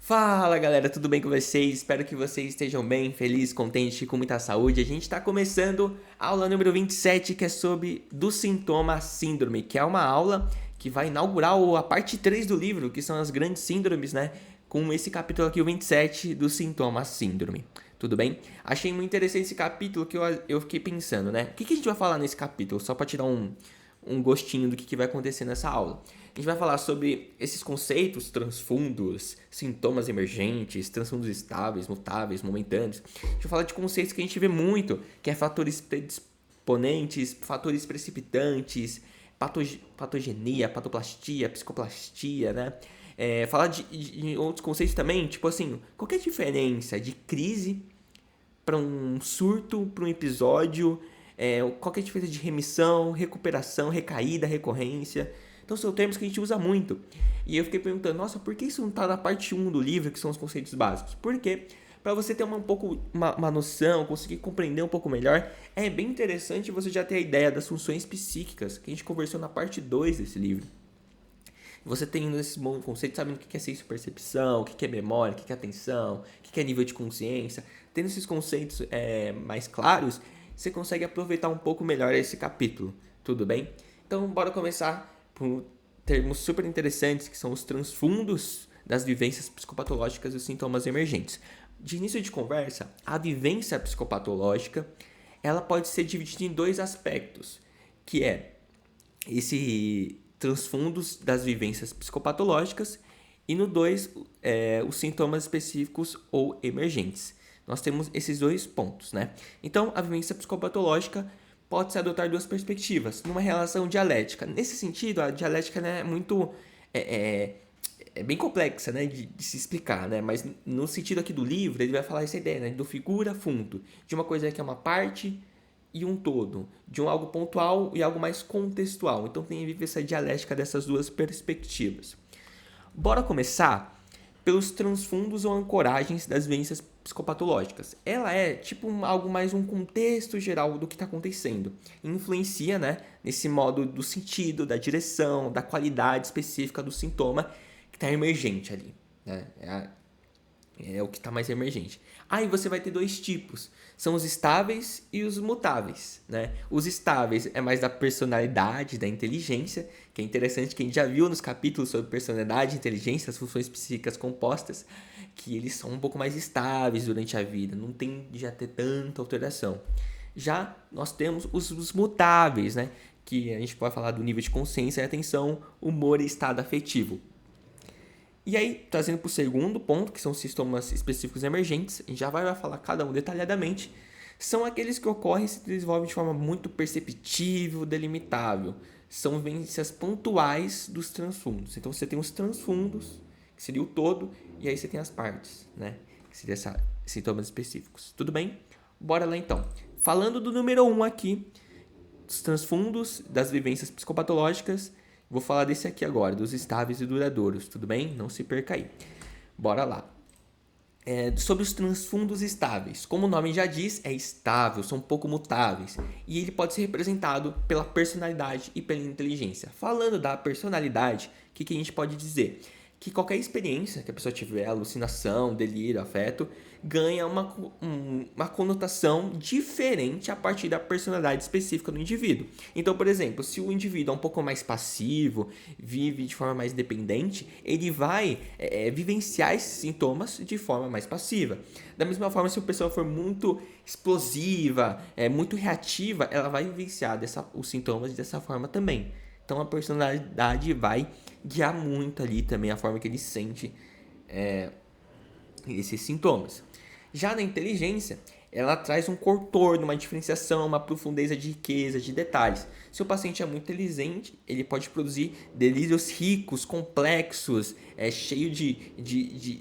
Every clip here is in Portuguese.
Fala galera, tudo bem com vocês? Espero que vocês estejam bem, felizes, contentes e com muita saúde. A gente está começando a aula número 27, que é sobre do sintoma à síndrome, que é uma aula que vai inaugurar a parte 3 do livro, que são as grandes síndromes, né? Com esse capítulo aqui, o 27, do sintoma à síndrome. Tudo bem? Achei muito interessante esse capítulo que eu fiquei pensando, né? O que a gente vai falar nesse capítulo? Só para te dar um gostinho do que vai acontecer nessa aula. A gente vai falar sobre esses conceitos, transfundos, sintomas emergentes, transfundos estáveis, mutáveis, momentâneos. A gente vai falar de conceitos que a gente vê muito, que é fatores predisponentes, fatores precipitantes, patogenia, patoplastia, psicoplastia, né? Falar de outros conceitos também, tipo assim, qual que é a diferença de crise para um surto, para um episódio, qual que é a diferença de remissão, recuperação, recaída, recorrência. Então são termos que a gente usa muito. E eu fiquei perguntando, nossa, por que isso não está na parte 1 do livro, que são os conceitos básicos? Porque para você ter uma noção, conseguir compreender um pouco melhor, é bem interessante você já ter a ideia das funções psíquicas, que a gente conversou na parte 2 desse livro. Você tendo esses bons conceitos, sabendo o que é senso-percepção, o que é memória, o que é atenção, o que é nível de consciência, tendo esses conceitos mais claros, você consegue aproveitar um pouco melhor esse capítulo, tudo bem? Então, bora começar por termos super interessantes, que são os transfundos das vivências psicopatológicas e os sintomas emergentes. De início de conversa, a vivência psicopatológica, ela pode ser dividida em dois aspectos, que é esse transfundos das vivências psicopatológicas e no 2, os sintomas específicos ou emergentes. Nós temos esses dois pontos, né? Então, a vivência psicopatológica pode-se adotar duas perspectivas, numa relação dialética. Nesse sentido, a dialética, né, é muito... É bem complexa, né, de se explicar, né? Mas no sentido aqui do livro, ele vai falar essa ideia, né, do figura-fundo, de uma coisa que é uma parte e um todo, de algo pontual e algo mais contextual. Então tem a ver essa dialética dessas duas perspectivas. Bora começar pelos transfundos ou ancoragens das vivências psicopatológicas. Ela é tipo algo mais um contexto geral do que está acontecendo. Influencia, né, nesse modo do sentido, da direção, da qualidade específica do sintoma que está emergente ali. Né? É o que está mais emergente. Aí você vai ter dois tipos. São os estáveis e os mutáveis, né? Os estáveis é mais da personalidade, da inteligência, que é interessante que a gente já viu nos capítulos sobre personalidade, inteligência, as funções psíquicas compostas, que eles são um pouco mais estáveis durante a vida, não tem de já ter tanta alteração. Já nós temos os mutáveis, né? Que a gente pode falar do nível de consciência, atenção, humor e estado afetivo. E aí, trazendo para o segundo ponto, que são os sintomas específicos emergentes, a gente já vai falar cada um detalhadamente, são aqueles que ocorrem e se desenvolvem de forma muito perceptível, delimitável. São vivências pontuais dos transfundos. Então, você tem os transfundos, que seria o todo, e aí você tem as partes, né? Que seria esses sintomas específicos. Tudo bem? Bora lá então. Falando do número 1 aqui, os transfundos das vivências psicopatológicas. Vou falar desse aqui agora, dos estáveis e duradouros, tudo bem? Não se perca aí. Bora lá. Sobre os transfundos estáveis. Como o nome já diz, é estável, são pouco mutáveis. E ele pode ser representado pela personalidade e pela inteligência. Falando da personalidade, o que a gente pode dizer? Que qualquer experiência que a pessoa tiver, alucinação, delírio, afeto, ganha uma conotação diferente a partir da personalidade específica do indivíduo. Então, por exemplo, se o indivíduo é um pouco mais passivo, vive de forma mais dependente, ele vai vivenciar esses sintomas de forma mais passiva. Da mesma forma, se a pessoa for muito explosiva, muito reativa, ela vai vivenciar os sintomas dessa forma também. Então, a personalidade vai guiar muito ali também a forma que ele sente esses sintomas. Já na inteligência, ela traz um contorno, uma diferenciação, uma profundeza de riqueza, de detalhes. Se o paciente é muito inteligente, ele pode produzir delírios ricos, complexos, cheio de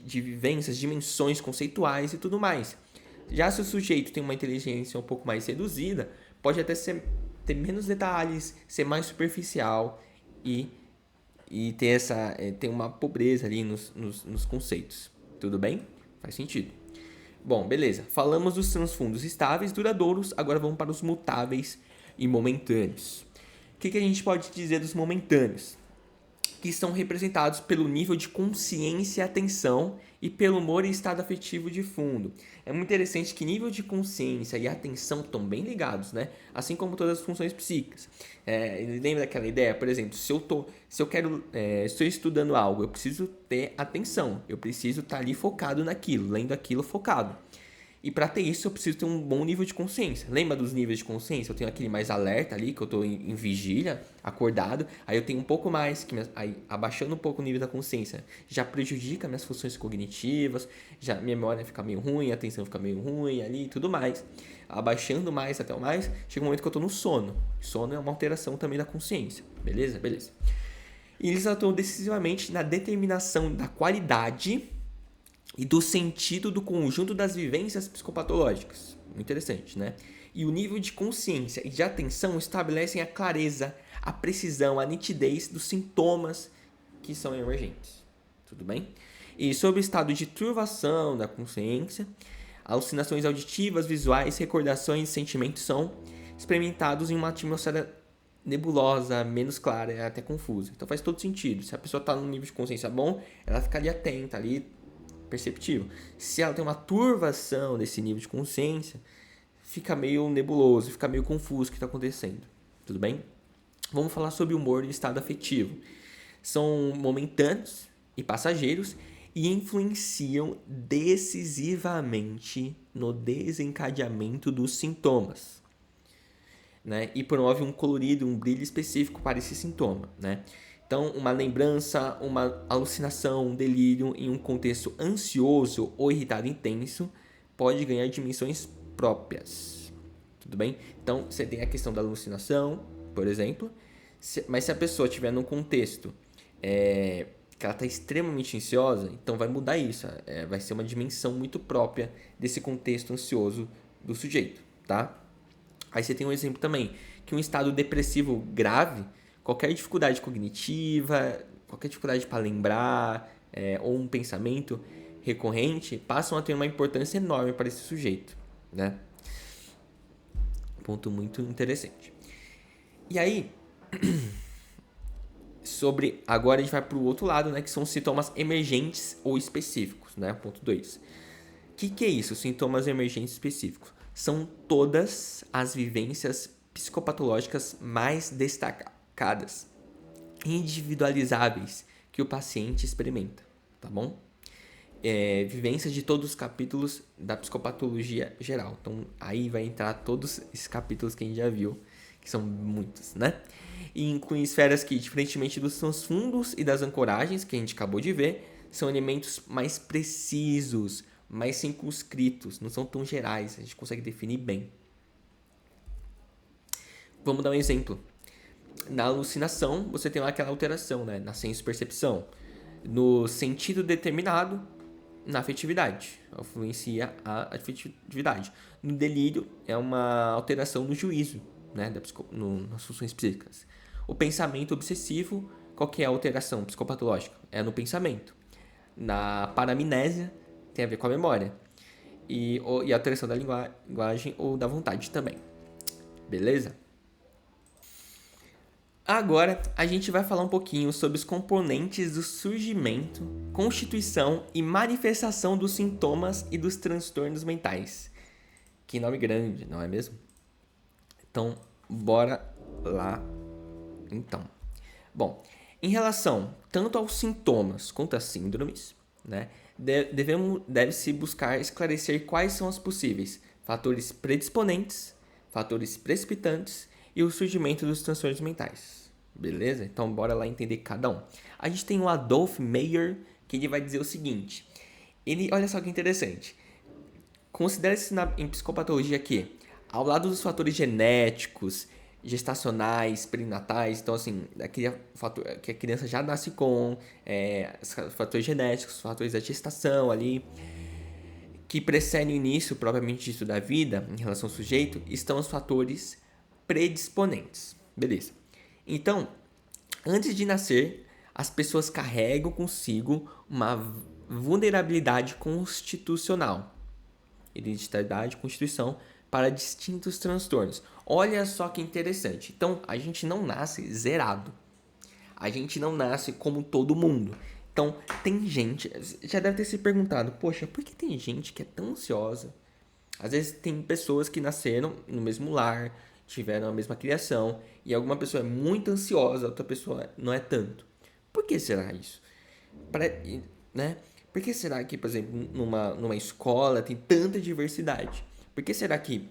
vivências, dimensões conceituais e tudo mais. Já se o sujeito tem uma inteligência um pouco mais reduzida, pode até ter menos detalhes, ser mais superficial e ter uma pobreza ali nos conceitos. Tudo bem? Faz sentido. Bom, beleza. Falamos dos transfundos estáveis, duradouros, agora vamos para os mutáveis e momentâneos. O que a gente pode dizer dos momentâneos? que são representados pelo nível de consciência e atenção e pelo humor e estado afetivo de fundo. É muito interessante que nível de consciência e atenção estão bem ligados, né? Assim como todas as funções psíquicas. Lembra daquela ideia? Por exemplo, se estou estudando algo, eu preciso ter atenção, eu preciso estar ali focado naquilo, lendo aquilo focado. E para ter isso, eu preciso ter um bom nível de consciência. Lembra dos níveis de consciência? Eu tenho aquele mais alerta ali, que eu estou em vigília, acordado. Aí eu tenho um pouco mais, aí, abaixando um pouco o nível da consciência, já prejudica minhas funções cognitivas, já minha memória fica meio ruim, a atenção fica meio ruim ali e tudo mais. Abaixando mais até o mais, chega um momento que eu estou no sono. Sono é uma alteração também da consciência. Beleza? Beleza. E eles atuam decisivamente na determinação da qualidade e do sentido do conjunto das vivências psicopatológicas. Muito interessante, né? E o nível de consciência e de atenção estabelecem a clareza, a precisão, a nitidez dos sintomas que são emergentes. Tudo bem? E sobre o estado de turvação da consciência, alucinações auditivas, visuais, recordações e sentimentos são experimentados em uma atmosfera nebulosa, menos clara, é até confusa. Então faz todo sentido. Se a pessoa está num nível de consciência bom, ela ficaria atenta ali, perceptível. Se ela tem uma turvação desse nível de consciência, fica meio nebuloso, fica meio confuso o que está acontecendo. Tudo bem? Vamos falar sobre humor e estado afetivo. São momentâneos e passageiros e influenciam decisivamente no desencadeamento dos sintomas, né? E promove um colorido, um brilho específico para esse sintoma, né? Então, uma lembrança, uma alucinação, um delírio em um contexto ansioso ou irritado intenso pode ganhar dimensões próprias. Tudo bem? Então, você tem a questão da alucinação, por exemplo, mas se a pessoa estiver num contexto que ela está extremamente ansiosa, então vai mudar isso. Vai ser uma dimensão muito própria desse contexto ansioso do sujeito, tá? Aí você tem um exemplo também, que um estado depressivo grave, qualquer dificuldade cognitiva, qualquer dificuldade para lembrar, ou um pensamento recorrente, passam a ter uma importância enorme para esse sujeito, né? Ponto muito interessante. E aí, agora a gente vai para o outro lado, né, que são sintomas emergentes ou específicos, né? Ponto 2. O que é isso, sintomas emergentes específicos? São todas as vivências psicopatológicas mais destacadas, individualizáveis, que o paciente experimenta, tá bom? Vivências de todos os capítulos da psicopatologia geral. Então, aí vai entrar todos esses capítulos que a gente já viu, que são muitos, né? E incluem esferas que, diferentemente dos fundos e das ancoragens, que a gente acabou de ver, são elementos mais precisos, mais circunscritos, não são tão gerais, a gente consegue definir bem. Vamos dar um exemplo. Na alucinação, você tem lá aquela alteração, né? Na senso-percepção. No sentido determinado, na afetividade. Influencia a afetividade. No delírio, é uma alteração no juízo, né? Nas funções psíquicas. O pensamento obsessivo, qual que é a alteração psicopatológica? É no pensamento. Na paramnésia, tem a ver com a memória. E a alteração da linguagem ou da vontade também. Beleza? Agora, a gente vai falar um pouquinho sobre os componentes do surgimento, constituição e manifestação dos sintomas e dos transtornos mentais. Que nome grande, não é mesmo? Então, bora lá. Então, bom, em relação tanto aos sintomas quanto às síndromes, né, deve-se buscar esclarecer quais são os possíveis fatores predisponentes, fatores precipitantes e o surgimento dos transtornos mentais. Beleza? Então, bora lá entender cada um. A gente tem o Adolf Meyer, que ele vai dizer o seguinte. Olha só que interessante. Considera-se em psicopatologia que, ao lado dos fatores genéticos, gestacionais, perinatais, então assim, aquele fator que a criança já nasce com, os fatores genéticos, os fatores da gestação ali, que precedem o início propriamente dito da vida, em relação ao sujeito, estão os fatores predisponentes. Beleza. Então, antes de nascer, as pessoas carregam consigo uma vulnerabilidade constitucional, hereditariedade, constituição, para distintos transtornos. Olha só que interessante. Então, a gente não nasce zerado. A gente não nasce como todo mundo. Então, tem gente, já deve ter se perguntado, poxa, por que tem gente que é tão ansiosa? Às vezes tem pessoas que nasceram no mesmo lar, tiveram a mesma criação, e alguma pessoa é muito ansiosa, outra pessoa não é tanto. Por que será isso? Né? Por que será que, por exemplo, numa escola tem tanta diversidade? Por que será que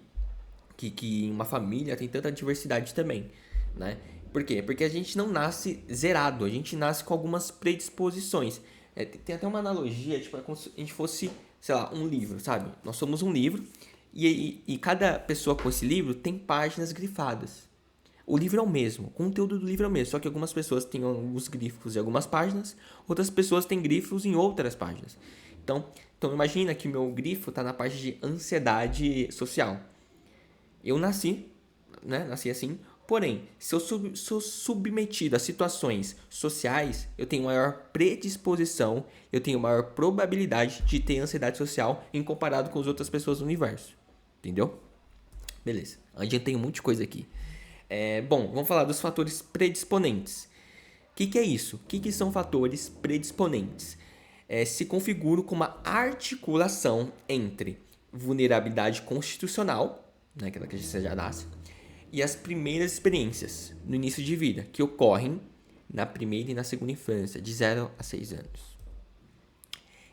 em uma família tem tanta diversidade também, né? Por quê? Porque a gente não nasce zerado, a gente nasce com algumas predisposições. Tem até uma analogia, tipo, é como se a gente fosse, sei lá, um livro, sabe? Nós somos um livro e cada pessoa com esse livro tem páginas grifadas. O livro é o mesmo, o conteúdo do livro é o mesmo, só que algumas pessoas têm alguns grifos em algumas páginas, outras pessoas têm grifos em outras páginas. Então imagina que o meu grifo está na parte de ansiedade social. Eu nasci, né? Nasci assim. Porém, se eu sou submetido a situações sociais, eu tenho maior predisposição, eu tenho maior probabilidade de ter ansiedade social em comparado com as outras pessoas do universo. Entendeu? Beleza. Adiantei um monte de coisa aqui. Bom, vamos falar dos fatores predisponentes. O que é isso? O que são fatores predisponentes? Se configuram como uma articulação entre vulnerabilidade constitucional, né, aquela que você já nasce, e as primeiras experiências no início de vida, que ocorrem na primeira e na segunda infância, de 0 a 6 anos.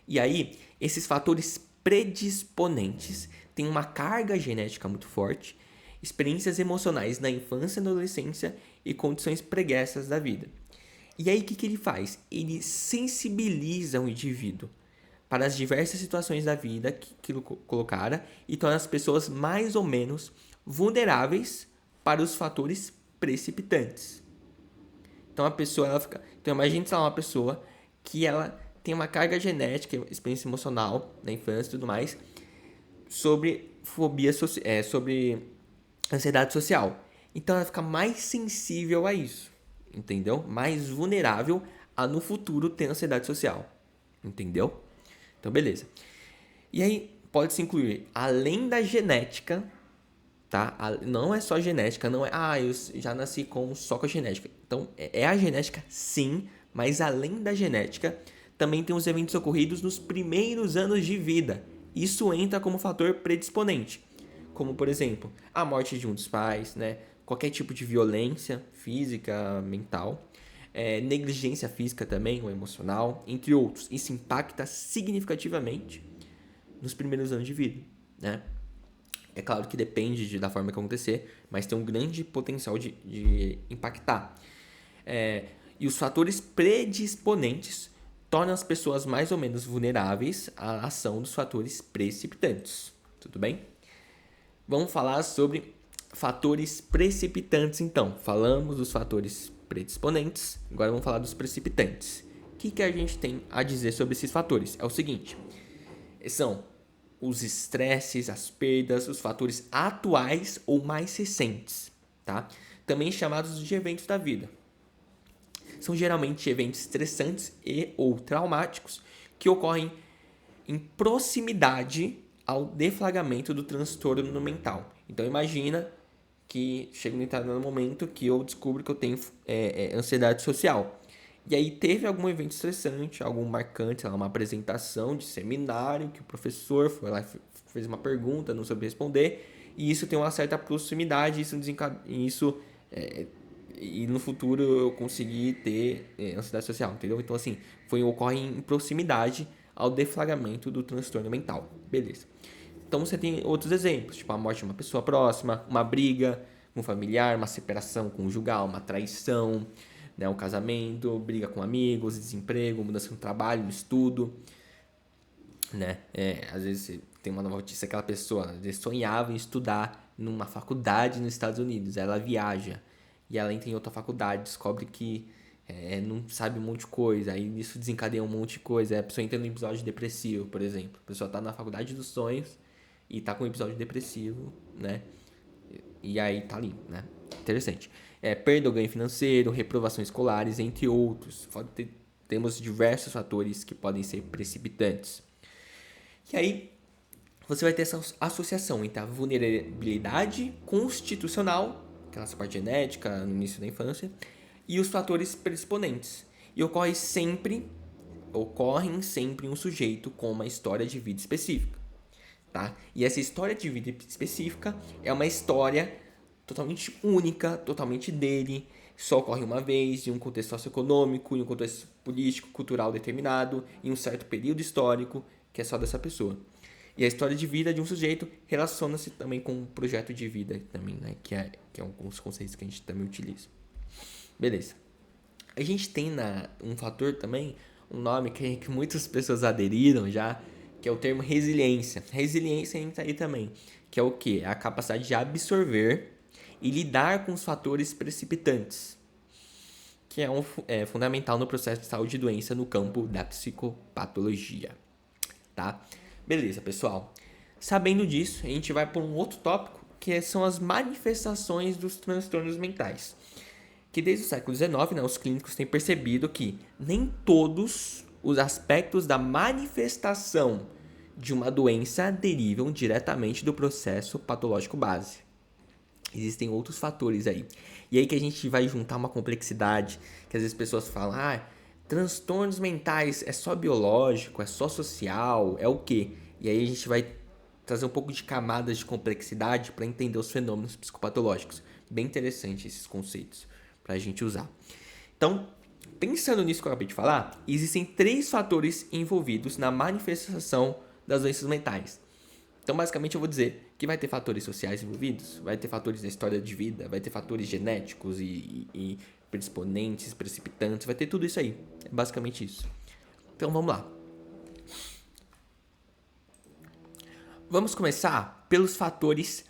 E aí, esses fatores predisponentes têm uma carga genética muito forte, experiências emocionais na infância e na adolescência e condições pregressas da vida. E aí, o que ele faz? Ele sensibiliza o indivíduo para as diversas situações da vida que colocara e torna as pessoas mais ou menos vulneráveis para os fatores precipitantes. Então a pessoa ela fica, então imagine uma pessoa que ela tem uma carga genética, experiência emocional na infância e tudo mais sobre sobre ansiedade social. Então ela fica mais sensível a isso, entendeu? Mais vulnerável a no futuro ter ansiedade social, entendeu? Então beleza. E aí pode se incluir além da genética, tá? Não é só genética, não é, eu já nasci só com a genética. Então, é a genética sim, mas além da genética, também tem os eventos ocorridos nos primeiros anos de vida. Isso entra como fator predisponente, como por exemplo, a morte de um dos pais, né? Qualquer tipo de violência física, mental, negligência física também, ou emocional, entre outros. Isso impacta significativamente nos primeiros anos de vida, né? É claro que depende da forma que acontecer, mas tem um grande potencial de impactar. E os fatores predisponentes tornam as pessoas mais ou menos vulneráveis à ação dos fatores precipitantes. Tudo bem? Vamos falar sobre fatores precipitantes, então. Falamos dos fatores predisponentes, agora vamos falar dos precipitantes. O que a gente tem a dizer sobre esses fatores? É o seguinte, são os estresses, as perdas, os fatores atuais ou mais recentes, tá? Também chamados de eventos da vida. São geralmente eventos estressantes e ou traumáticos que ocorrem em proximidade ao deflagramento do transtorno mental. Então imagina que chega um determinado momento que eu descubro que eu tenho ansiedade social. E aí teve algum evento estressante, algum marcante, uma apresentação de seminário que o professor foi lá e fez uma pergunta, não soube responder, e isso tem uma certa proximidade, e no futuro eu consegui ter ansiedade social, entendeu? Então assim, ocorre em proximidade ao deflagramento do transtorno mental, beleza. Então você tem outros exemplos, tipo a morte de uma pessoa próxima, uma briga com um familiar, uma separação conjugal, uma traição, né, um casamento, briga com amigos, desemprego, mudança no trabalho, no estudo, né? Às vezes tem uma nova notícia, aquela pessoa às vezes sonhava em estudar numa faculdade nos Estados Unidos, ela viaja e ela entra em outra faculdade, descobre que não sabe um monte de coisa, aí isso desencadeia um monte de coisa, aí a pessoa entra num episódio depressivo, por exemplo, a pessoa tá na faculdade dos sonhos e tá com um episódio depressivo, né? E aí tá ali, né? Interessante. Perda ou ganho financeiro, reprovação escolares, entre outros. Temos diversos fatores que podem ser precipitantes. E aí, você vai ter essa associação entre a vulnerabilidade constitucional, aquela parte genética no início da infância, e os fatores predisponentes. E ocorrem sempre um sujeito com uma história de vida específica, tá? E essa história de vida específica é uma história totalmente única, totalmente dele, só ocorre uma vez, em um contexto socioeconômico, em um contexto político, cultural determinado, em um certo período histórico, que é só dessa pessoa. E a história de vida de um sujeito relaciona-se também com um projeto de vida também, né? Que é alguns conceitos que a gente também utiliza. Beleza. A gente tem um fator também, um nome que muitas pessoas aderiram já, que é o termo resiliência. Resiliência entra aí também, que é o quê? É a capacidade de absorver e lidar com os fatores precipitantes, que é fundamental no processo de saúde e doença no campo da psicopatologia, tá? Beleza, pessoal. Sabendo disso, a gente vai para um outro tópico, que são as manifestações dos transtornos mentais. Que desde o século XIX, né, os clínicos têm percebido que nem todos os aspectos da manifestação de uma doença derivam diretamente do processo patológico base. Existem outros fatores aí. E aí que a gente vai juntar uma complexidade, que às vezes pessoas falam, transtornos mentais é só biológico, é só social, é o quê? E aí a gente vai trazer um pouco de camadas de complexidade para entender os fenômenos psicopatológicos. Bem interessante esses conceitos para a gente usar. Então, pensando nisso que eu acabei de falar, existem 3 fatores envolvidos na manifestação das doenças mentais. Então, basicamente, eu vou dizer que vai ter fatores sociais envolvidos, vai ter fatores da história de vida, vai ter fatores genéticos e predisponentes, precipitantes, vai ter tudo isso aí. É basicamente isso. Então, vamos lá. Vamos começar pelos fatores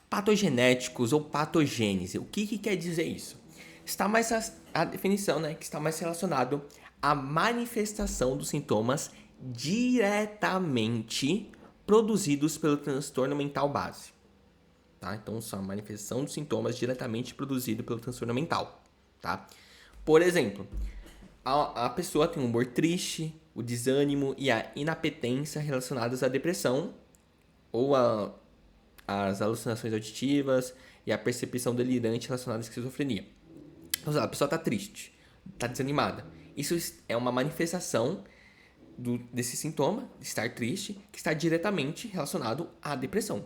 patogenéticos ou patogênese. O que quer dizer isso? Está mais a definição, né, que está mais relacionado à manifestação dos sintomas diretamente produzidos pelo transtorno mental base. Tá? Então, são a manifestação dos sintomas diretamente produzido pelo transtorno mental. Tá? Por exemplo, a pessoa tem um humor triste, o desânimo e a inapetência relacionadas à depressão ou às alucinações auditivas e a percepção delirante relacionada à esquizofrenia. Então, a pessoa está triste, está desanimada. Isso é uma manifestação desse sintoma, de estar triste, que está diretamente relacionado à depressão.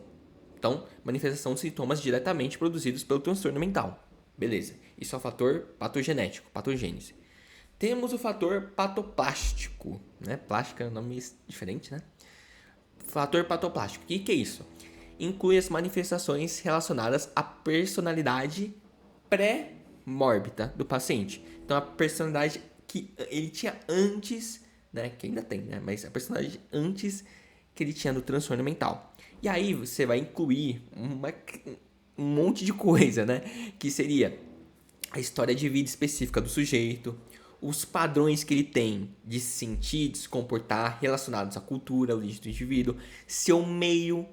Então, manifestação de sintomas diretamente produzidos pelo transtorno mental. Beleza. Isso é o fator patogenético, patogênese. Temos o fator patoplástico, né? Plástico é um nome diferente, né? Fator patoplástico. O que é isso? Inclui as manifestações relacionadas à personalidade pré-mórbida do paciente. Então, a personalidade que ele tinha antes, né? Que ainda tem, né? Mas a personalidade antes que ele tinha do transtorno mental. E aí você vai incluir um monte de coisa, né? Que seria a história de vida específica do sujeito, os padrões que ele tem de se sentir, de se comportar relacionados à cultura, ao origem do indivíduo, seu meio,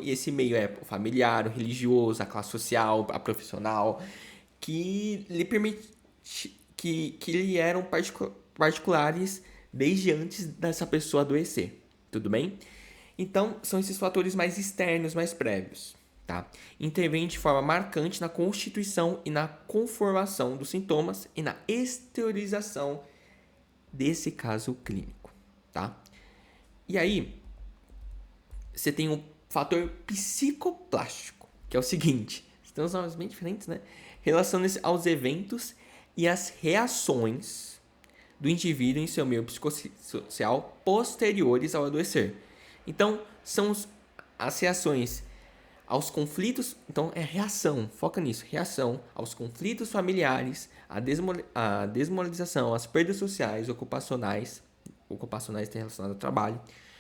e esse meio é o familiar, o religioso, a classe social, a profissional, que lhe permite, que lhe eram particulares desde antes dessa pessoa adoecer, tudo bem? Então, são esses fatores mais externos, mais prévios. Tá? Intervém de forma marcante na constituição e na conformação dos sintomas e na exteriorização desse caso clínico. Tá? E aí, você tem um fator psicoplástico, que é o seguinte, são os nomes bem diferentes, né? Relaciona-se aos eventos e às reações do indivíduo em seu meio psicossocial posteriores ao adoecer. Então, são as reações aos conflitos, então é reação, foca nisso, reação aos conflitos familiares, a desmoralização, as perdas sociais, ocupacionais tem relacionado ao trabalho,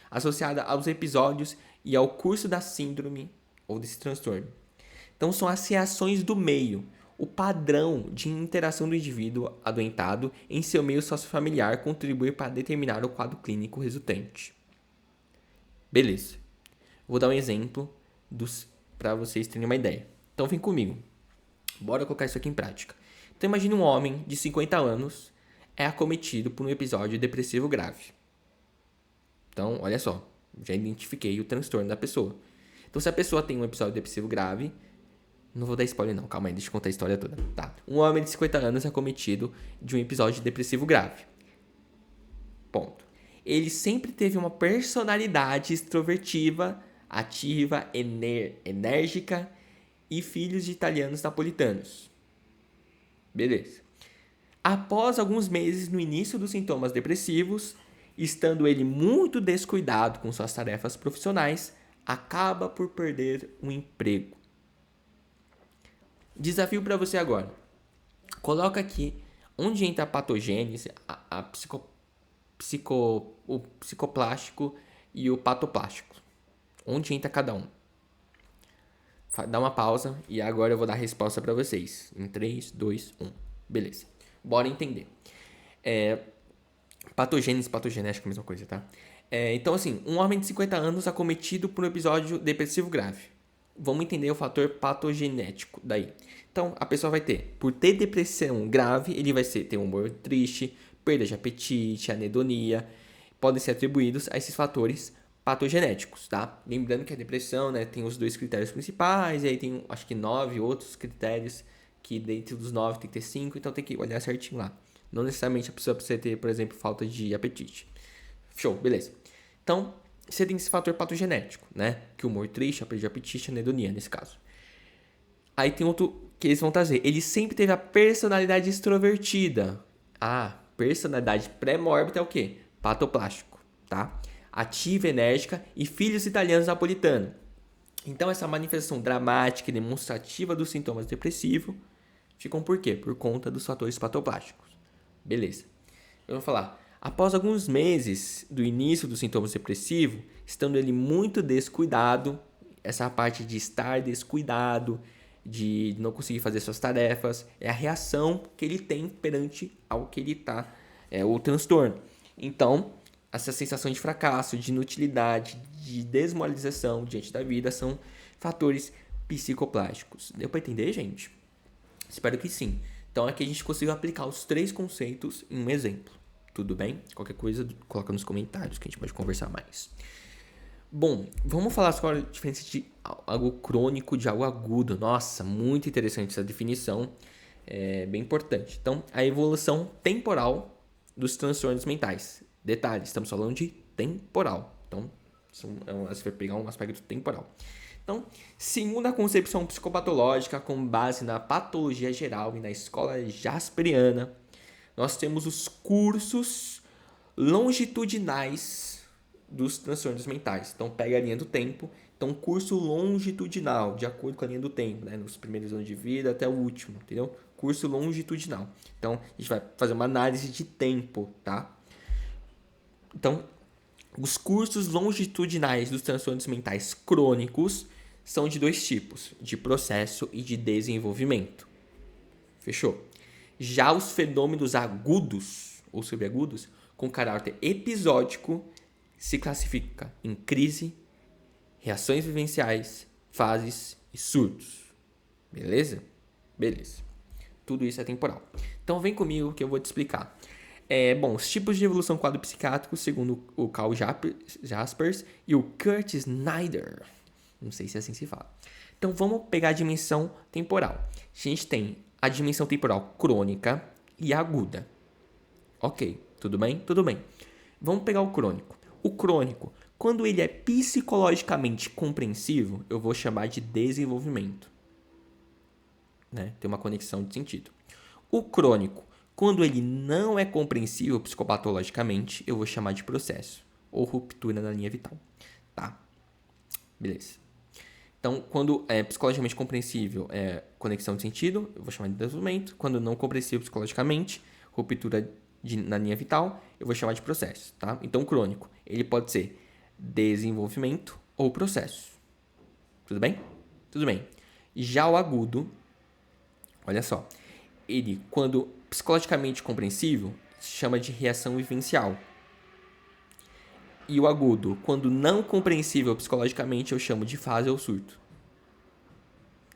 associada aos episódios e ao curso da síndrome ou desse transtorno. Então são as reações do meio, o padrão de interação do indivíduo adoentado em seu meio sociofamiliar contribui para determinar o quadro clínico resultante. Beleza, vou dar um exemplo para vocês terem uma ideia. Então vem comigo. Bora colocar isso aqui em prática. Então imagine um homem de 50 anos é acometido por um episódio depressivo grave. Então, olha só, já identifiquei o transtorno da pessoa. Então se a pessoa tem um episódio depressivo grave, Não vou dar spoiler não, calma aí, deixa eu contar a história toda. Tá. Um homem de 50 anos é cometido de um episódio depressivo grave. Ponto. Ele sempre teve uma personalidade extrovertida, ativa, enérgica e filhos de italianos napolitanos. Beleza. Após alguns meses no início dos sintomas depressivos, estando ele muito descuidado com suas tarefas profissionais, acaba por perder o emprego. Desafio para você agora. Coloca aqui onde entra a patogênese, o psicoplástico e o patoplástico. Onde entra cada um. Dá uma pausa e agora eu vou dar a resposta para vocês. Em 3, 2, 1. Beleza. Bora entender. Patogênese, patogénética é a mesma coisa, tá? Então, assim, um homem de 50 anos acometido por um episódio depressivo grave. Vamos entender o fator patogenético daí. Então, a pessoa vai ter, por ter depressão grave, ele vai ter um humor triste, perda de apetite, anedonia. Podem ser atribuídos a esses fatores patogenéticos, tá? Lembrando que a depressão, né, tem os 2 critérios principais, e aí tem, acho que 9 outros critérios, que dentro dos 9 tem que ter 5, então tem que olhar certinho lá. Não necessariamente a pessoa precisa ter, por exemplo, falta de apetite. Show, beleza. Então, você tem esse fator patogenético, né? Que o humor triste, a perda de apetite, anedonia, nesse caso. Aí tem outro que eles vão trazer. Ele sempre teve a personalidade extrovertida. Personalidade pré-mórbida é o quê? Patoplástico, tá? Ativa, enérgica e filhos italianos napolitanos. Então, essa manifestação dramática e demonstrativa dos sintomas depressivos ficam por quê? Por conta dos fatores patoplásticos. Beleza. Eu vou falar. Após alguns meses do início dos sintomas depressivos, estando ele muito descuidado, essa parte de estar descuidado, de não conseguir fazer suas tarefas, é a reação que ele tem perante ao que ele está, o transtorno. Então, essa sensação de fracasso, de inutilidade, de desmoralização diante da vida são fatores psicoplásticos. Deu para entender, gente? Espero que sim. Então, aqui a gente conseguiu aplicar os 3 conceitos em um exemplo. Tudo bem? Qualquer coisa, coloca nos comentários que a gente pode conversar mais. Bom, vamos falar sobre a diferença de algo crônico de algo agudo. Nossa, muito interessante essa definição. É bem importante. Então, a evolução temporal dos transtornos mentais. Detalhe, estamos falando de temporal. Então, você vai pegar um aspecto temporal. Então, segundo a concepção psicopatológica com base na patologia geral e na escola jasperiana, nós temos os cursos longitudinais dos transtornos mentais. Então, pega a linha do tempo. Então, curso longitudinal, de acordo com a linha do tempo, né? Nos primeiros anos de vida até o último, entendeu? Curso longitudinal. Então, a gente vai fazer uma análise de tempo, tá? Então, os cursos longitudinais dos transtornos mentais crônicos são de 2 tipos, de processo e de desenvolvimento. Fechou? Já os fenômenos agudos ou subagudos, com caráter episódico, se classifica em crise, reações vivenciais, fases e surtos. Beleza? Beleza. Tudo isso é temporal. Então vem comigo que eu vou te explicar. Bom, os tipos de evolução quadro psiquiátrico, segundo o Carl Jaspers e o Kurt Snyder. Não sei se é assim se fala. Então vamos pegar a dimensão temporal. A gente tem a dimensão temporal crônica e aguda. Ok, tudo bem? Tudo bem. Vamos pegar o crônico. O crônico, quando ele é psicologicamente compreensivo, eu vou chamar de desenvolvimento. Né? Tem uma conexão de sentido. O crônico, quando ele não é compreensível psicopatologicamente, eu vou chamar de processo ou ruptura na linha vital. Tá? Beleza. Então, quando é psicologicamente compreensível, é conexão de sentido, eu vou chamar de desenvolvimento. Quando não compreensível psicologicamente, ruptura na linha vital, eu vou chamar de processo, tá? Então, crônico, ele pode ser desenvolvimento ou processo. Tudo bem? Tudo bem. Já o agudo, olha só, ele, quando psicologicamente compreensível, se chama de reação vivencial. E o agudo, quando não compreensível psicologicamente, eu chamo de fase ou surto.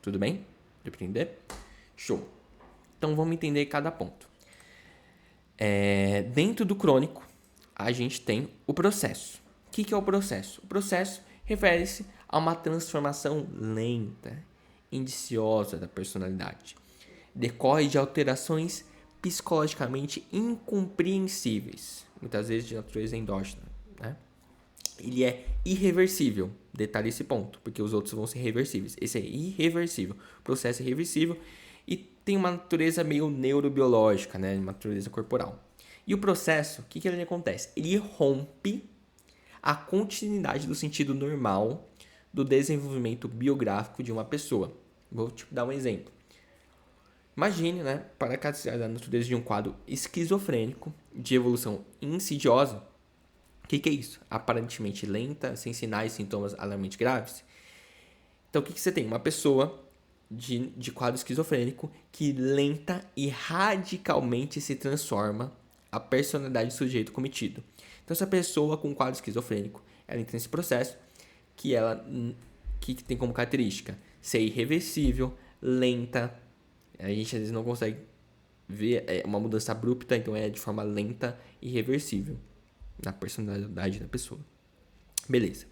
Tudo bem? Deu pra entender? Show. Então, vamos entender cada ponto. Dentro do crônico, a gente tem o processo. O que é o processo? O processo refere-se a uma transformação lenta indiciosa da personalidade. Decorre de alterações psicologicamente incompreensíveis, muitas vezes de natureza endógena, né? Ele é irreversível, detalhe esse ponto, porque os outros vão ser reversíveis. Esse é irreversível, o processo é irreversível e tem uma natureza meio neurobiológica, né? Uma natureza corporal. E o processo, o que ele acontece? Ele rompe a continuidade do sentido normal do desenvolvimento biográfico de uma pessoa. Vou te dar um exemplo. Imagine, né, para caracterizar a natureza de um quadro esquizofrênico de evolução insidiosa. O que é isso? Aparentemente lenta, sem sinais e sintomas alarmantes graves. Então, o que você tem? Uma pessoa de quadro esquizofrênico que lenta e radicalmente se transforma a personalidade do sujeito cometido. Então, essa pessoa com quadro esquizofrênico, ela entra nesse processo que tem como característica ser irreversível, lenta. A gente às vezes não consegue ver uma mudança abrupta, então é de forma lenta e irreversível na personalidade da pessoa. Beleza.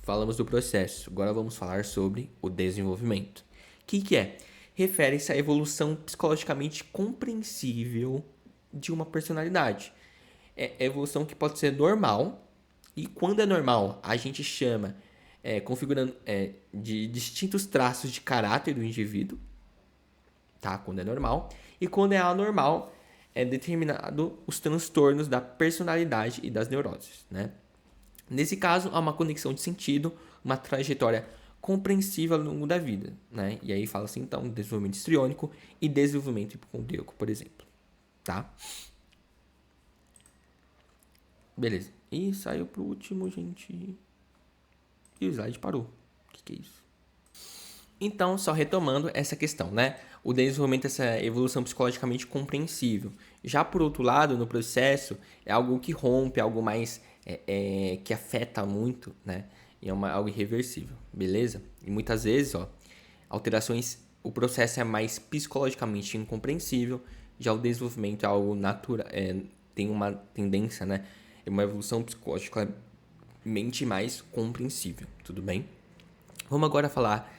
Falamos do processo, agora vamos falar sobre o desenvolvimento. O que é? Refere-se à evolução psicologicamente compreensível de uma personalidade. É evolução que pode ser normal, e quando é normal, a gente chama, configurando de distintos traços de caráter do indivíduo, tá? Quando é normal. E quando é anormal, é determinado os transtornos da personalidade e das neuroses, né? Nesse caso, há uma conexão de sentido, uma trajetória compreensível ao longo da vida, né? E aí fala-se, então, desenvolvimento histriônico e desenvolvimento hipocondríaco, por exemplo, tá? Beleza. E saiu pro último, gente. E o slide parou. O que é isso? Então, só retomando essa questão, né? O desenvolvimento dessa evolução psicologicamente compreensível. Já por outro lado, no processo, é algo que rompe, algo mais que afeta muito, né? E é algo irreversível, beleza? E muitas vezes, alterações, o processo é mais psicologicamente incompreensível, já o desenvolvimento é algo natural, tem uma tendência, né? É uma evolução psicologicamente mais compreensível, tudo bem? Vamos agora falar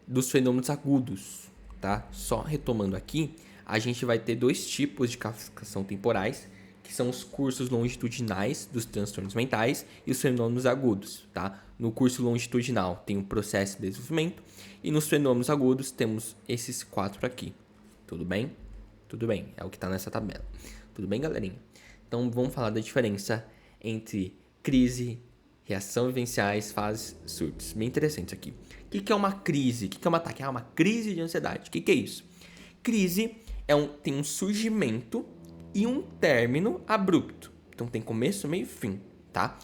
dos fenômenos agudos, tá? Só retomando aqui, a gente vai ter dois tipos de classificação temporais, que são os cursos longitudinais dos transtornos mentais e os fenômenos agudos, tá? No curso longitudinal tem o processo de desenvolvimento e nos fenômenos agudos temos esses 4 aqui. Tudo bem? Tudo bem, é o que está nessa tabela. Tudo bem, galerinha? Então vamos falar da diferença entre crise, reação vivenciais, fases, surtos. Bem interessante isso aqui. O que é uma crise? O que é um ataque? Uma crise de ansiedade. O que é isso? Crise tem um surgimento e um término abrupto. Então tem começo, meio e fim, tá?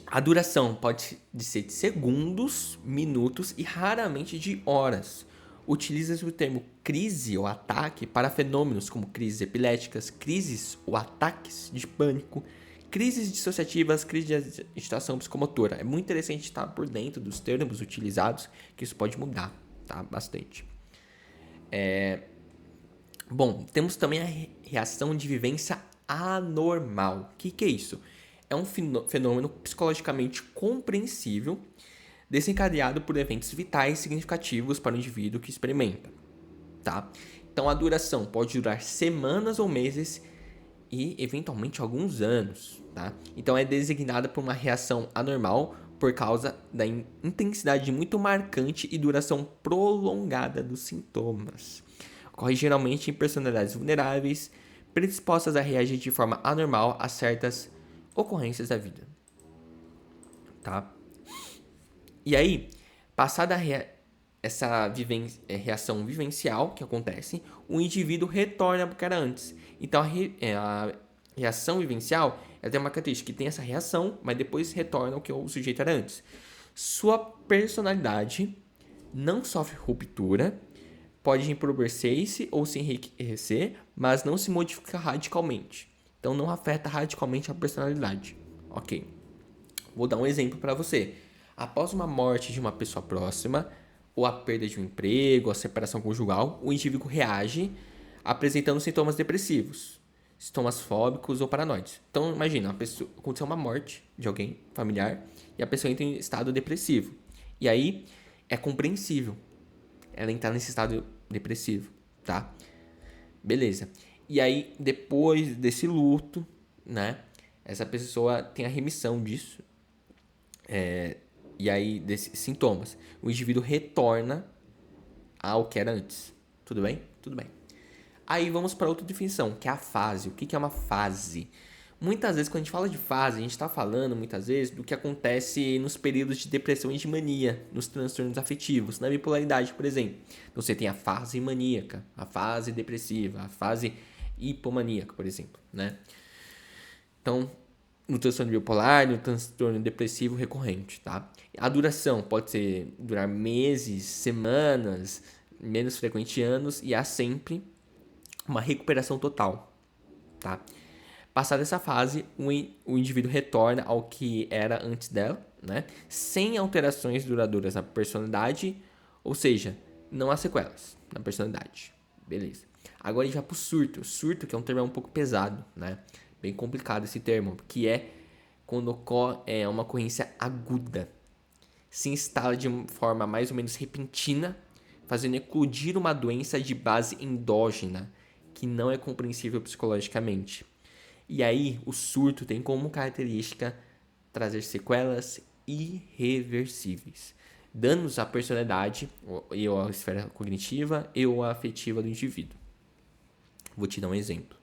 A duração pode ser de segundos, minutos e raramente de horas. Utiliza-se o termo crise ou ataque para fenômenos como crises epiléticas, crises ou ataques de pânico, crises dissociativas, crise de agitação psicomotora. É muito interessante estar por dentro dos termos utilizados, que isso pode mudar, tá? Bastante. Bom, temos também a reação de vivência anormal. O que é isso? É um fenômeno psicologicamente compreensível, desencadeado por eventos vitais significativos para o indivíduo que experimenta, tá? Então a duração pode durar semanas ou meses e eventualmente alguns anos, tá? Então é designada por uma reação anormal por causa da intensidade muito marcante e duração prolongada dos sintomas. Ocorre geralmente em personalidades vulneráveis, predispostas a reagir de forma anormal a certas ocorrências da vida, tá? E aí, passada essa reação vivencial que acontece, o indivíduo retorna ao que era antes. Então, a reação vivencial ela tem uma característica que tem essa reação, mas depois retorna ao que o sujeito era antes. Sua personalidade não sofre ruptura, pode empobrecer-se ou se enriquecer, mas não se modifica radicalmente. Então, não afeta radicalmente a personalidade. Ok. Vou dar um exemplo para você. Após uma morte de uma pessoa próxima, ou a perda de um emprego, a separação conjugal, o indivíduo reage apresentando sintomas depressivos, sintomas fóbicos ou paranoides. Então, imagina, aconteceu uma morte de alguém familiar e a pessoa entra em estado depressivo. E aí, é compreensível ela entrar nesse estado depressivo, tá? Beleza. E aí, depois desse luto, né? Essa pessoa tem a remissão disso. E aí, desses sintomas. O indivíduo retorna ao que era antes. Tudo bem? Tudo bem. Aí vamos para outra definição, que é a fase. O que é uma fase? Muitas vezes, quando a gente fala de fase, a gente está falando, muitas vezes, do que acontece nos períodos de depressão e de mania, nos transtornos afetivos, na bipolaridade, por exemplo. Então, você tem a fase maníaca, a fase depressiva, a fase hipomaníaca, por exemplo, né? Então, no transtorno bipolar, no transtorno depressivo recorrente, tá? A duração pode durar meses, semanas, menos frequente anos, e há sempre uma recuperação total, tá? Passada essa fase, o indivíduo retorna ao que era antes dela, né? Sem alterações duradouras na personalidade, ou seja, não há sequelas na personalidade. Beleza. Agora a gente vai pro surto. Surto, que é um termo um pouco pesado, né? Bem complicado esse termo, que é quando ocorre uma ocorrência aguda. Se instala de forma mais ou menos repentina, fazendo eclodir uma doença de base endógena, que não é compreensível psicologicamente. E aí, o surto tem como característica trazer sequelas irreversíveis, danos à personalidade, ou à esfera cognitiva e ou afetiva do indivíduo. Vou te dar um exemplo.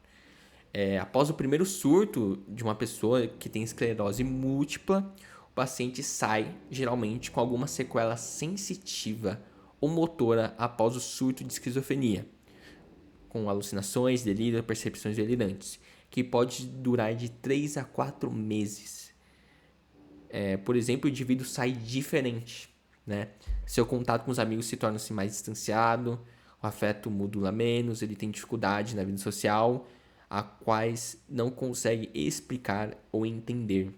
Após o primeiro surto de uma pessoa que tem esclerose múltipla, o paciente sai, geralmente, com alguma sequela sensitiva ou motora após o surto de esquizofrenia, com alucinações, delírio, percepções delirantes, que pode durar de 3 a 4 meses. Por exemplo, o indivíduo sai diferente, né? Seu contato com os amigos se torna-se mais distanciado, o afeto modula menos, ele tem dificuldade na vida social, a quais não consegue explicar ou entender.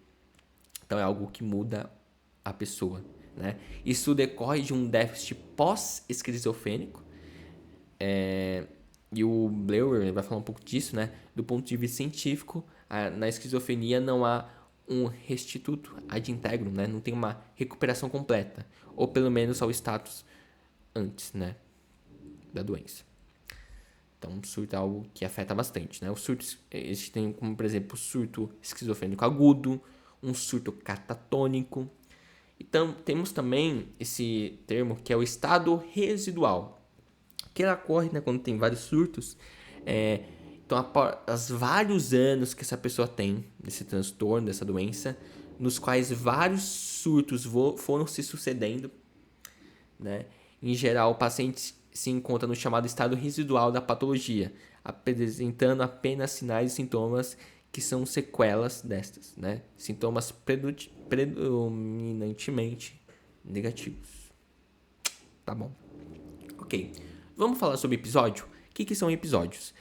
Então é algo que muda a pessoa, né? Isso decorre de um déficit pós-esquizofrênico. E o Bleuer vai falar um pouco disso, né? Do ponto de vista científico, na esquizofrenia não há um restituto ad integrum, né? Não tem uma recuperação completa, ou pelo menos ao status antes, né, da doença. Então, o surto é algo que afeta bastante, né? O surto, eles têm como, por exemplo, o surto esquizofrênico agudo, um surto catatônico. Então, temos também esse termo que é o estado residual, que ela ocorre, né, quando tem vários surtos. Então, após vários anos que essa pessoa tem desse transtorno, dessa doença, nos quais vários surtos foram se sucedendo, né? Em geral, o paciente se encontra no chamado estado residual da patologia, apresentando apenas sinais e sintomas que são sequelas destas, né? Sintomas predominantemente negativos. Tá bom. Ok. Vamos falar sobre episódio? O que são episódios?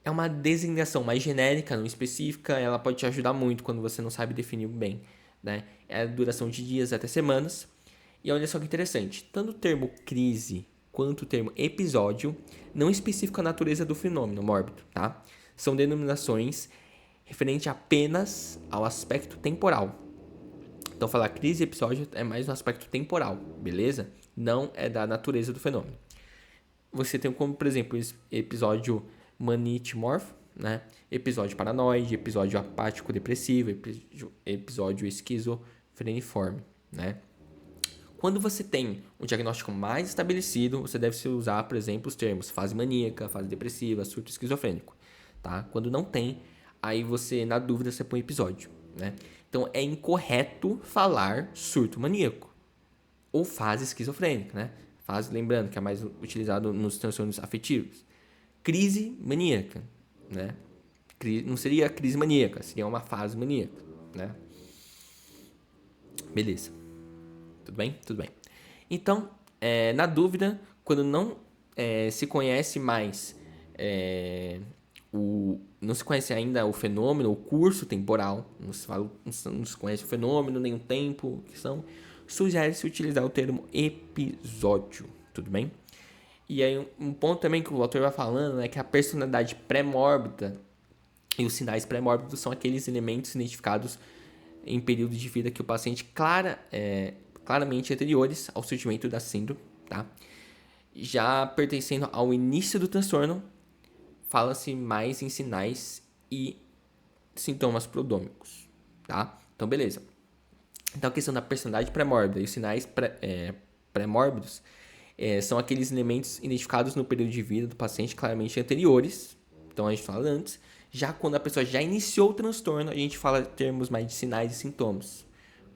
É uma designação mais genérica, não específica. Ela pode te ajudar muito quando você não sabe definir bem, né? É a duração de dias até semanas. E olha só que interessante. Tanto o termo crise quanto o termo episódio não especificam a natureza do fenômeno mórbido, tá? São denominações referentes apenas ao aspecto temporal. Então, falar crise e episódio é mais no aspecto temporal, beleza? Não é da natureza do fenômeno. Você tem como, por exemplo, episódio manitimorfo, né? Episódio paranoide, episódio apático depressivo, episódio esquizofreniforme, né? Quando você tem um diagnóstico mais estabelecido, você deve usar, por exemplo, os termos fase maníaca, fase depressiva, surto esquizofrênico, tá? Quando não tem, aí você, na dúvida, você põe episódio, né? Então, é incorreto falar surto maníaco ou fase esquizofrênica, né? Fase, lembrando, que é mais utilizado nos transtornos afetivos. Crise maníaca, né? Não seria crise maníaca, seria uma fase maníaca, né? Beleza. Tudo bem? Tudo bem. Então, na dúvida, quando não se conhece mais não se conhece ainda o fenômeno, o curso temporal, não se conhece o fenômeno, nem o tempo, sugere-se utilizar o termo episódio, tudo bem? E aí um ponto também que o autor vai falando é que a personalidade pré-mórbida e os sinais pré-mórbidos são aqueles elementos identificados em período de vida que o paciente claramente anteriores ao surgimento da síndrome, tá? Já pertencendo ao início do transtorno, fala-se mais em sinais e sintomas prodrômicos, tá? Então, beleza. Então, a questão da personalidade pré-mórbida e os sinais pré-mórbidos são aqueles elementos identificados no período de vida do paciente claramente anteriores. Então, a gente fala antes. Já quando a pessoa já iniciou o transtorno, a gente fala termos mais de sinais e sintomas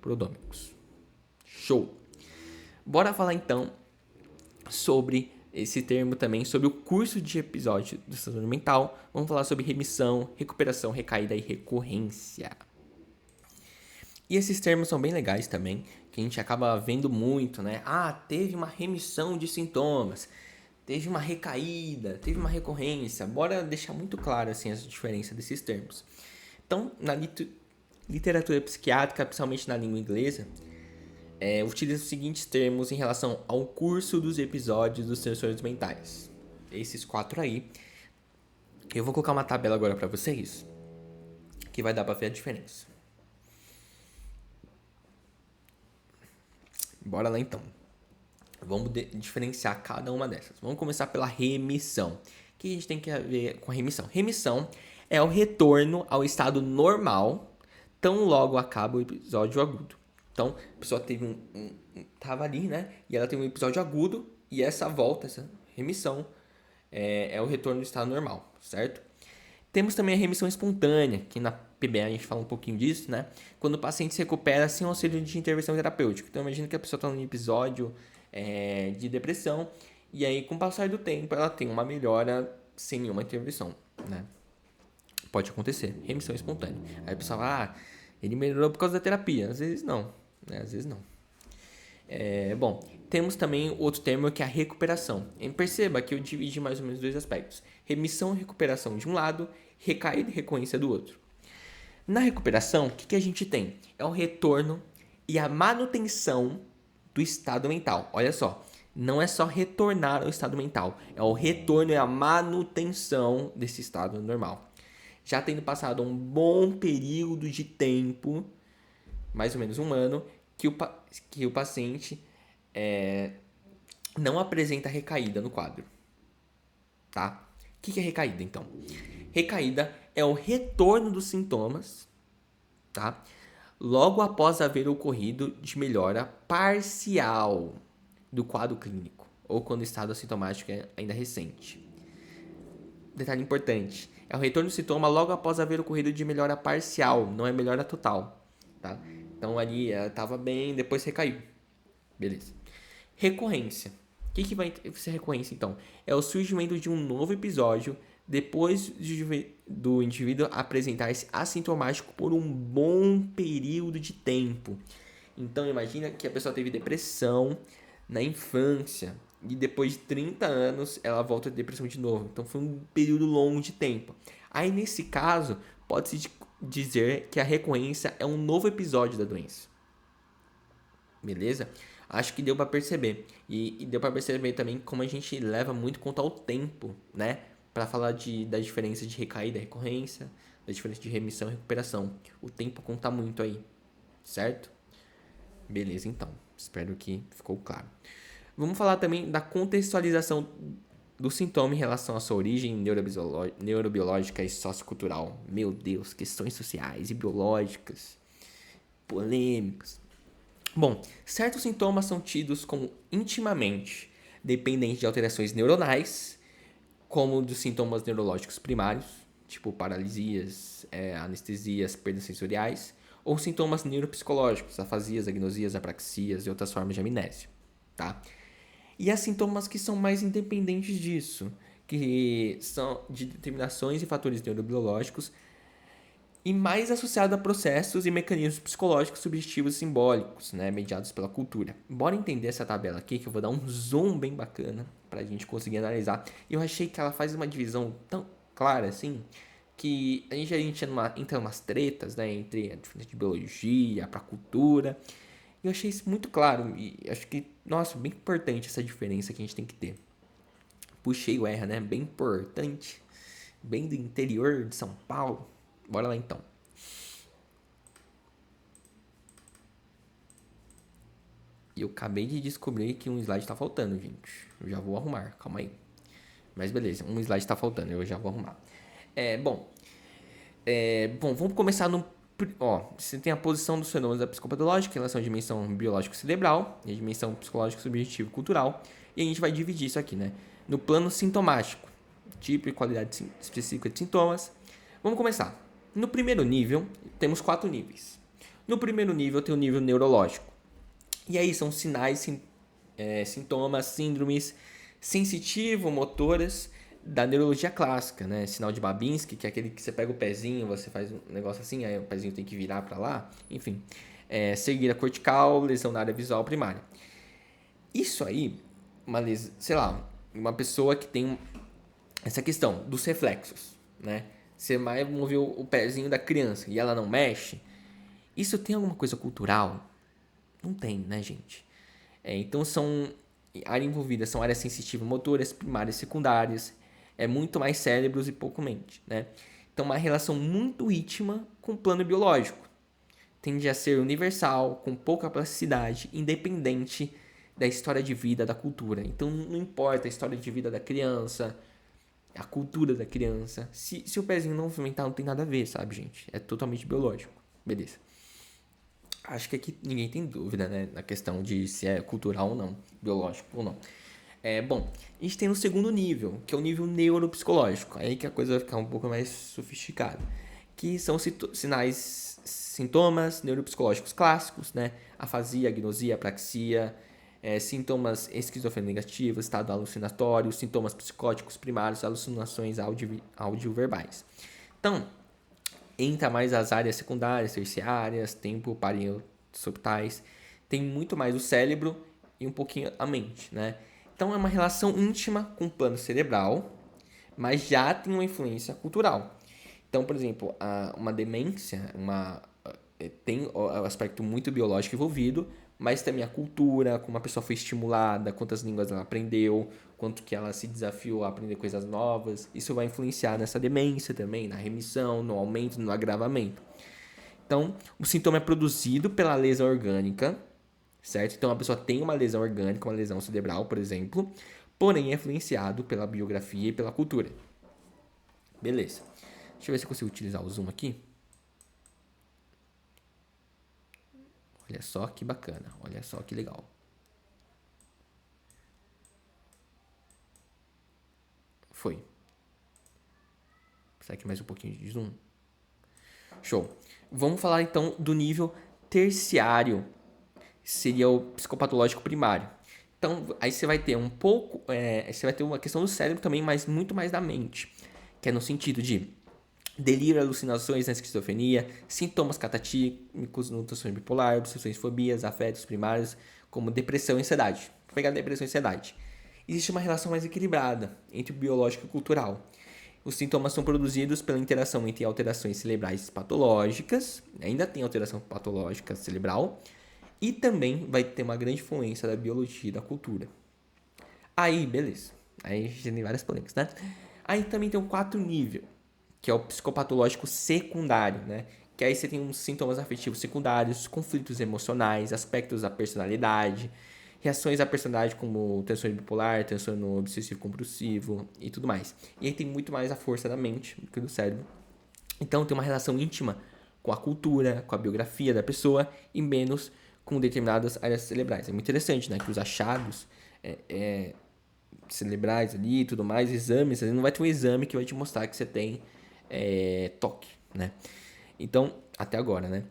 prodrômicos. Show! Bora falar, então, sobre esse termo também, sobre o curso de episódio do transtorno mental. Vamos falar sobre remissão, recuperação, recaída e recorrência. E esses termos são bem legais também, que a gente acaba vendo muito, né? Ah, teve uma remissão de sintomas, teve uma recaída, teve uma recorrência. Bora deixar muito claro assim essa diferença desses termos. Então, na literatura psiquiátrica, principalmente na língua inglesa, utiliza os seguintes termos em relação ao curso dos episódios dos transtornos mentais. Esses 4 aí. Eu vou colocar uma tabela agora para vocês, que vai dar para ver a diferença. Bora lá então. Vamos diferenciar cada uma dessas. Vamos começar pela remissão. O que a gente tem que ver com a remissão? Remissão é o retorno ao estado normal, tão logo acaba o episódio agudo. Então, a pessoa teve tava ali, né? E ela teve um episódio agudo, e essa volta, essa remissão, é o retorno do estado normal, certo? Temos também a remissão espontânea, que na PBA a gente fala um pouquinho disso, né? Quando o paciente se recupera sem auxílio de intervenção terapêutica. Então, imagina que a pessoa está num episódio de depressão, e aí, com o passar do tempo, ela tem uma melhora sem nenhuma intervenção, né? Pode acontecer, remissão espontânea. Aí a pessoa fala, ele melhorou por causa da terapia. Às vezes não, né? Às vezes não. Bom, temos também outro termo que é a recuperação. E perceba que eu dividi mais ou menos dois aspectos. Remissão e recuperação de um lado, recaída e recorrência do outro. Na recuperação, o que a gente tem? É o retorno e a manutenção do estado mental. Olha só, não é só retornar ao estado mental, é o retorno e a manutenção desse estado normal. Já tendo passado um bom período de tempo, mais ou menos 1 ano, que o paciente não apresenta recaída no quadro. Tá? O que é recaída, então? Recaída é o retorno dos sintomas, tá? Logo após haver ocorrido de melhora parcial do quadro clínico, ou quando o estado assintomático é ainda recente. Detalhe importante, é o retorno do sintoma logo após haver ocorrido de melhora parcial, não é melhora total, tá? Então ali estava bem, depois recaiu. Beleza. Recorrência. O que vai ser recorrência, então? É o surgimento de um novo episódio depois do indivíduo apresentar-se assintomático por um bom período de tempo. Então, imagina que a pessoa teve depressão na infância e depois de 30 anos ela volta a ter depressão de novo. Então, foi um período longo de tempo. Aí, nesse caso, pode-se dizer que a recorrência é um novo episódio da doença. Beleza? Acho que deu para perceber. E deu para perceber também como a gente leva muito conta ao tempo, né? Para falar da diferença de recaída e recorrência, da diferença de remissão e recuperação. O tempo conta muito aí, certo? Beleza, então. Espero que ficou claro. Vamos falar também da contextualização do sintoma em relação à sua origem neurobiológica e sociocultural. Meu Deus, questões sociais e biológicas, polêmicas. Bom, certos sintomas são tidos como intimamente dependentes de alterações neuronais, como dos sintomas neurológicos primários, tipo paralisias, anestesias, perdas sensoriais, ou sintomas neuropsicológicos, afasias, agnosias, apraxias e outras formas de amnésia, tá? E há sintomas que são mais independentes disso, que são de determinações e fatores neurobiológicos e mais associado a processos e mecanismos psicológicos subjetivos e simbólicos, né, mediados pela cultura. Bora entender essa tabela aqui, que eu vou dar um zoom bem bacana para a gente conseguir analisar. Eu achei que ela faz uma divisão tão clara assim, que a gente entra umas tretas, né, entre a diferença de biologia para cultura. E eu achei isso muito claro e acho que, nossa, bem importante essa diferença que a gente tem que ter. Puxei o R, né, bem importante, bem do interior de São Paulo. Bora lá então. E eu acabei de descobrir que um slide tá faltando, gente. Eu já vou arrumar, calma aí. Mas beleza, um slide tá faltando, eu já vou arrumar. Bom, vamos começar no... Ó, você tem a posição dos fenômenos da psicopatológica em relação à dimensão biológico-cerebral e a dimensão psicológico-subjetivo-cultural. E a gente vai dividir isso aqui, né? No plano sintomático, tipo e qualidade específica de sintomas. Vamos começar. No primeiro nível, temos 4 níveis. No primeiro nível tem o nível neurológico. E aí são sinais, sintomas, síndromes sensitivo-motoras da neurologia clássica, né? Sinal de Babinski, que é aquele que você pega o pezinho, você faz um negócio assim, aí o pezinho tem que virar para lá. Enfim, cegueira cortical, lesão na área visual primária. Isso aí, sei lá, uma pessoa que tem essa questão dos reflexos, né? Você vai mover o pezinho da criança e ela não mexe. Isso tem alguma coisa cultural? Não tem, né, gente? Então área envolvida são áreas sensitivas motoras, primárias e secundárias. É muito mais cérebros e pouco mente, né? Então, uma relação muito íntima com o plano biológico. Tende a ser universal, com pouca plasticidade, independente da história de vida, da cultura. Então, não importa a história de vida da criança, a cultura da criança. Se o pezinho não movimentar, não tem nada a ver, sabe, gente? É totalmente biológico. Beleza. Acho que aqui ninguém tem dúvida, né? Na questão de se é cultural ou não, biológico ou não. Bom, a gente tem o segundo nível, que é o nível neuropsicológico. Aí que a coisa vai ficar um pouco mais sofisticada. Que são sinais, sintomas neuropsicológicos clássicos, né? Afasia, agnosia, apraxia, sintomas esquizofrenia-negativos, estado alucinatório, sintomas psicóticos primários, alucinações audioverbais. Então, entra mais as áreas secundárias, terciárias, tempo, parietal-subtais. Tem muito mais o cérebro e um pouquinho a mente, né? Então é uma relação íntima com o plano cerebral, mas já tem uma influência cultural. Então, por exemplo, uma demência tem o aspecto muito biológico envolvido, mas também a cultura, como a pessoa foi estimulada, quantas línguas ela aprendeu, quanto que ela se desafiou a aprender coisas novas. Isso vai influenciar nessa demência também, na remissão, no aumento, no agravamento. Então, o sintoma é produzido pela lesão orgânica, certo? Então, a pessoa tem uma lesão orgânica, uma lesão cerebral, por exemplo, porém é influenciado pela biografia e pela cultura. Beleza. Deixa eu ver se eu consigo utilizar o zoom aqui. Olha só que bacana, olha só que legal. Foi. Será que mais um pouquinho de zoom? Show. Vamos falar então do nível terciário, seria o psicopatológico primário. Então, aí você vai ter um pouco, você vai ter uma questão do cérebro também, mas muito mais da mente, que é no sentido de delírio, alucinações na esquizofrenia, sintomas catatímicos no transtorno bipolar, obsessões, fobias, afetos primários, como depressão e ansiedade. Vou pegar depressão e ansiedade. Existe uma relação mais equilibrada entre o biológico e o cultural. Os sintomas são produzidos pela interação entre alterações cerebrais patológicas, ainda tem alteração patológica cerebral, e também vai ter uma grande influência da biologia e da cultura. Aí, beleza. Aí a gente tem várias polêmicas, né? Aí também tem um 4 nível, que é o psicopatológico secundário, né? Que aí você tem uns sintomas afetivos secundários, conflitos emocionais, aspectos da personalidade, reações à personalidade como transtorno bipolar, transtorno obsessivo compulsivo e tudo mais. E aí tem muito mais a força da mente do que do cérebro. Então tem uma relação íntima com a cultura, com a biografia da pessoa e menos com determinadas áreas cerebrais. É muito interessante, né? Que os achados cerebrais ali e tudo mais, exames, não vai ter um exame que vai te mostrar que você tem toque, né? Então, até agora, né?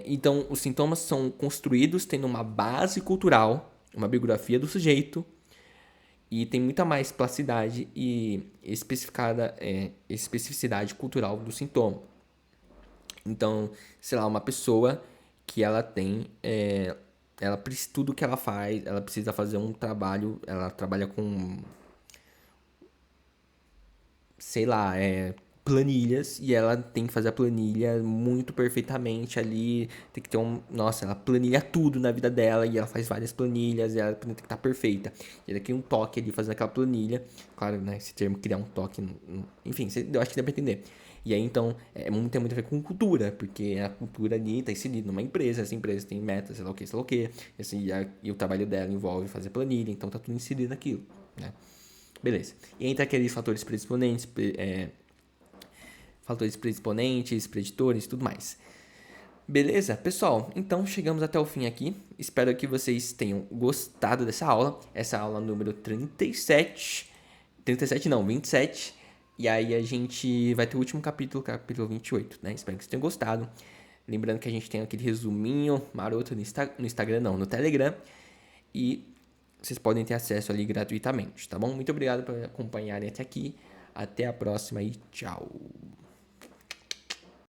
Então, os sintomas são construídos tendo uma base cultural, uma biografia do sujeito, e tem muita mais plasticidade e especificidade cultural do sintoma. Então, sei lá, uma pessoa que ela tem, tudo que ela faz, ela precisa fazer um trabalho, ela trabalha com, sei lá, planilhas, e ela tem que fazer a planilha muito perfeitamente ali, tem que ter nossa, ela planilha tudo na vida dela, e ela faz várias planilhas, e ela tem que estar perfeita, e ela cria um toque ali fazendo aquela planilha, claro, né, esse termo criar um toque, enfim, eu acho que dá pra entender. E aí, então, tem muito a ver com cultura, porque a cultura ali está inserida numa empresa, essa empresa tem metas, sei lá o que, sei lá o que, assim, e o trabalho dela envolve fazer planilha, então tá tudo inserido naquilo, né? Beleza. E entra aqueles fatores predisponentes, preditores e tudo mais. Beleza? Pessoal, então chegamos até o fim aqui. Espero que vocês tenham gostado dessa aula. Essa aula número 37. 37 não, 27. E aí a gente vai ter o último capítulo, capítulo 28, né? Espero que vocês tenham gostado. Lembrando que a gente tem aquele resuminho maroto no Instagram, não, no Telegram. E vocês podem ter acesso ali gratuitamente, tá bom? Muito obrigado por acompanharem até aqui. Até a próxima e tchau.